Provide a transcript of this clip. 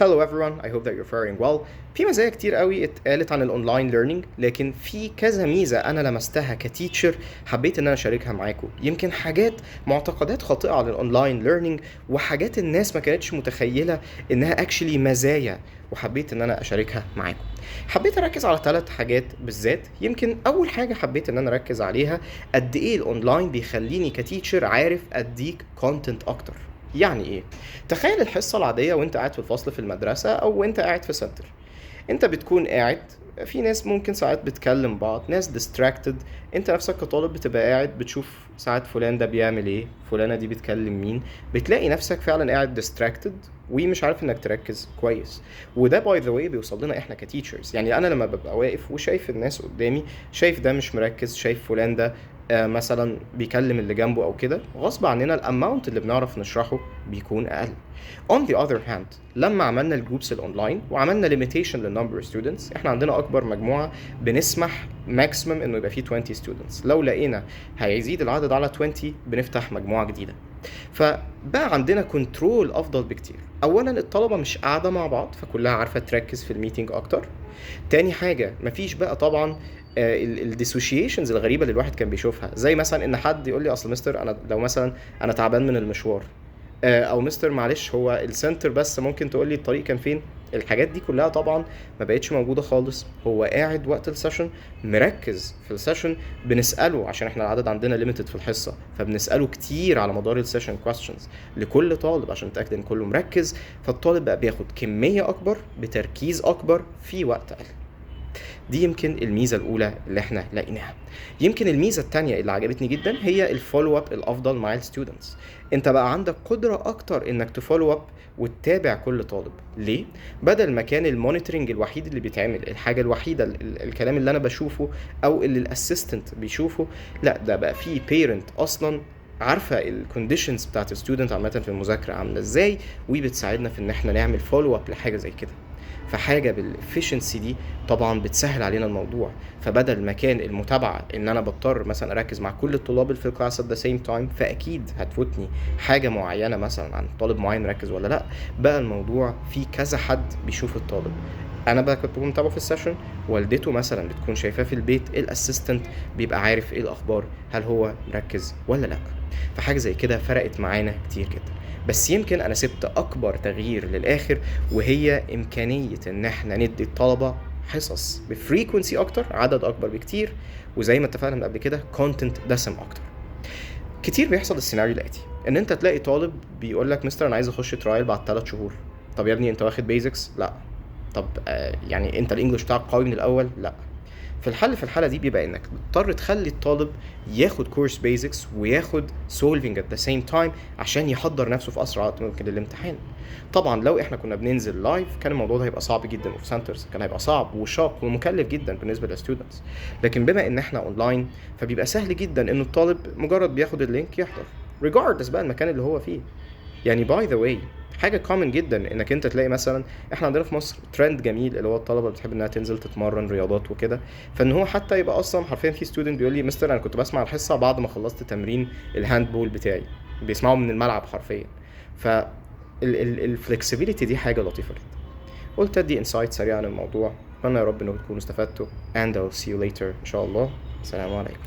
Hello everyone, I hope that you're faring well. في مزايا كتير قوي اتقالت عن الاونلاين ليرنينج، لكن في كذا ميزة انا لمستها كتيتشر حبيت ان انا اشاركها معاكم. يمكن حاجات معتقدات خاطئة عن الاونلاين ليرنينج، وحاجات الناس ما كانتش متخيلة انها اكشلي مزايا، وحبيت ان انا اشاركها معاكم. حبيت اركز على 3 حاجات بالذات. يمكن اول حاجة حبيت ان انا اركز عليها قد ايه الاونلاين بيخليني كتيتشر عارف اديك كونتنت اكتر. يعني ايه؟ تخيل الحصة العادية وانت قاعد في الفصل في المدرسة او وانت قاعد في سنتر. انت بتكون قاعد، في ناس ممكن ساعات بتكلم بعض، ناس distracted. انت نفسك كطالب بتبقى قاعد بتشوف ساعات فلان ده بيعمل ايه، فلانة دي بتكلم مين. بتلاقي نفسك فعلا قاعد distracted ومش عارف انك تركز كويس. وده باي ذا واي بيوصل لنا احنا كتيتشرز. يعني انا لما ببقى واقف وشايف الناس قدامي، شايف ده مش مركز، شايف فلان ده مثلا بيكلم اللي جنبه او كده، غصب عننا الاماونت اللي بنعرف نشرحه بيكون اقل. On the other hand، لما عملنا الجروبس الاونلاين وعملنا limitation للنمبر students، احنا عندنا اكبر مجموعه بنسمح maximum انه يبقى فيه 20 students. لو لقينا هيزيد العدد على 20 بنفتح مجموعه جديده. فبقى عندنا كنترول افضل بكتير. اولا الطلبه مش قاعده مع بعض فكلها عارفه تركز في الميتنج اكتر. تاني حاجه مفيش بقى طبعا الديسوشيشنز الغريبه اللي الواحد كان بيشوفها، زي مثلا ان حد يقول لي اصل مستر انا لو مثلا انا تعبان من المشوار، او مستر معلش هو السنتر بس ممكن تقول لي الطريق كان فين. الحاجات دي كلها طبعا ما بقتش موجوده خالص. هو قاعد وقت السيشن مركز في السيشن، بنساله عشان احنا العدد عندنا ليميتد في الحصه، فبنساله كتير على مدار السيشن كويستشنز لكل طالب عشان نتاكد ان كله مركز. فالطالب بقى بياخد كميه اكبر بتركيز اكبر في وقت اقل. دي يمكن الميزه الاولى اللي احنا لقيناها. يمكن الميزه الثانيه اللي عجبتني جدا هي الفولو اب الافضل مع الستودنتس. انت بقى عندك قدره اكتر انك تفولو اب وتتابع كل طالب. ليه؟ بدل ما كان المونيتورنج الوحيد اللي بيتعمل، الحاجه الوحيده الكلام اللي انا بشوفه او اللي الاسيستنت بيشوفه، لا ده بقى فيه بيرنت اصلا عارفه الكونديشنز بتاعت الستودنت عامه في المذاكره عامله ازاي، وبتساعدنا في ان احنا نعمل فولو اب لحاجه زي كده. فحاجه بالافشنسي دي طبعا بتسهل علينا الموضوع. فبدل ما كان المتابعه ان انا بضطر مثلا اركز مع كل الطلاب اللي في الكلاس ات ذا سيم تايم، فاكيد هتفوتني حاجه معينه مثلا عن طالب معين مركز ولا لا، بقى الموضوع في كذا حد بيشوف الطالب. انا بقى كنت بكون متابعه في السيشن، والدته مثلا بتكون شايفاه في البيت، الاسيستنت بيبقى عارف ايه الاخبار، هل هو مركز ولا لا. فحاجه زي كده فرقت معانا كتير جدا. بس يمكن انا سبت اكبر تغيير للاخر، وهي امكانيه ان احنا ندي الطلبه حصص بفريكونسي اكتر، عدد اكبر بكتير، وزي ما اتفقنا من قبل كده كونتنت دسم اكتر. كتير بيحصل السيناريو الاتي، ان انت تلاقي طالب بيقول لك مستر انا عايز اخش ترايل بعد 3 شهور. طب يا ابني انت واخد بيزكس؟ لا. طب يعني انت الانجليش بتاعك قوي من الاول؟ لا. في الحاله دي بيبقى انك بتضطر تخلي الطالب ياخد كورس بيزكس وياخد سولفينج ات ذا سيم تايم عشان يحضر نفسه في اسرع وقت ممكن للامتحان. طبعا لو احنا كنا بننزل لايف كان الموضوع ده هيبقى صعب جدا، وفي سنترز كان هيبقى صعب وشاق ومكلف جدا بالنسبه للستودنتس. لكن بما ان احنا اونلاين فبيبقى سهل جدا ان الطالب مجرد بياخد اللينك يحضر regardless بقى المكان اللي هو فيه. يعني باي ذا واي حاجه كومن جدا انك انت تلاقي مثلا، احنا عندنا في مصر ترند جميل اللي هو الطلبه بتحب انها تنزل تتمرن رياضات وكده، فان هو حتى يبقى اصلا حرفيا في ستودنت بيقول لي مستر انا كنت بسمع الحصه بعد ما خلصت تمرين الهاند بول بتاعي، بيسمعوا من الملعب حرفيا. ف الفلكسبيليتي دي حاجه لطيفه جدا. قلت ادي انسايت سريع عن الموضوع، اتمنى يا رب انكم تكونوا استفدتوا and I'll see you later ان شاء الله. السلام عليكم.